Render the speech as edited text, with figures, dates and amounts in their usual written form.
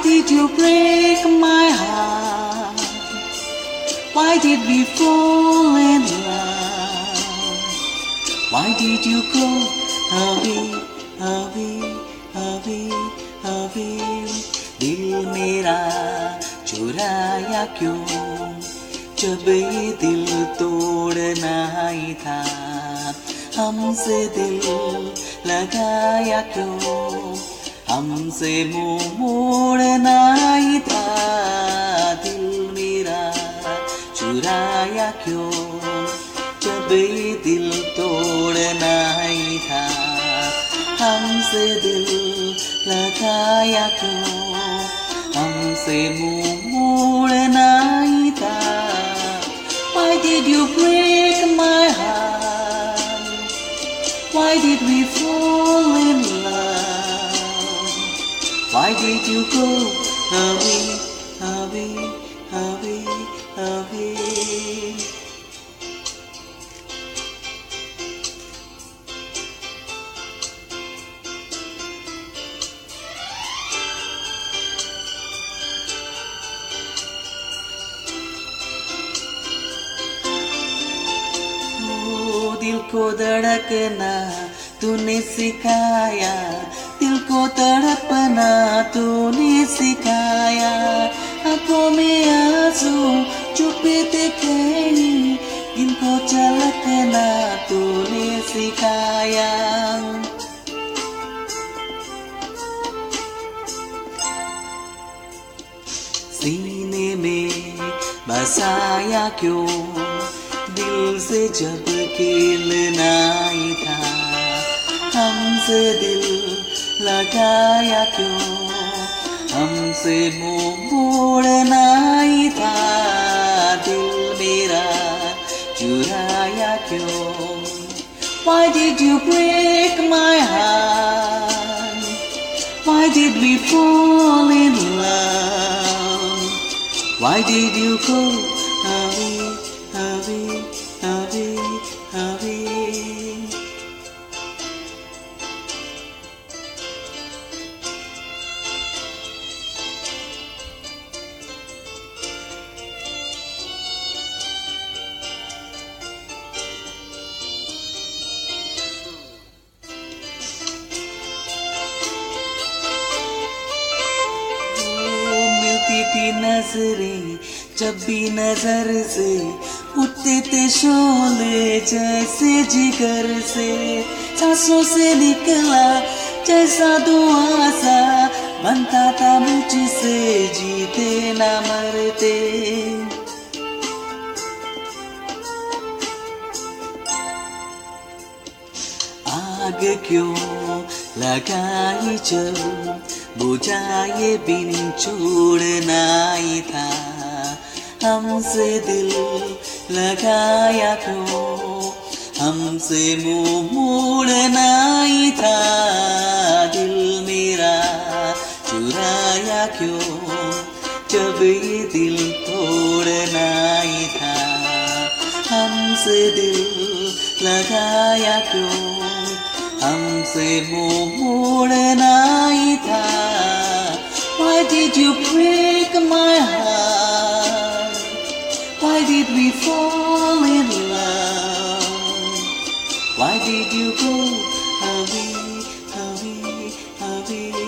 did you break my heart? Why did we fall in love? Why did you go away, away, away, away? दिल मेरा चुराया क्यों, जब ये दिल तोड़ना ही था। हमसे दिल लगाया क्यों, हमसे मुंह मोड़ना ही था। दिल मेरा चुराया क्यों, जब ये दिल तोड़ना ही था। हमसे दिल लगाया क्यों, हमसे मुंह मोड़ना ही था। Why did you break my heart? Why did we fall in love? Why did you go away, away, away, away? दिल को धड़कना तूने सिखाया, दिल को तड़पना तूने सिखाया। आंखों में आंसू छुपे थे कहीं, इनको झलकना तूने सिखाया। सीने में बसाया क्यों, दिल से जब खेलना ही था। हमसे दिल लगाया क्यों, हमसे मुंह मोड़ना ही था। दिल मेरा चुराया क्यों। Why did you break my heart? Why did we fall in love? Why did you go away, away, away, away? मिलती थी नजरें जब भी नजर से, उठते थे शोले जैसे जिगर से। सांसों से निकला जैसा धुआं सा, बनता था मुझसे जीते ना मरते। आग क्यों लगाई जब, बुझाए बिन छोड़ना ही था। हमसे दिल लगाया क्यों, हमसे मुंह मोड़ना ही था। दिल मेरा चुराया क्यों, जब ये दिल तोड़ना ही था। हमसे दिल लगाया क्यों, हमसे मुंह मोड़ना ही था। Why did you break my heart? Why did we fall in love? Why did you go away, away, away?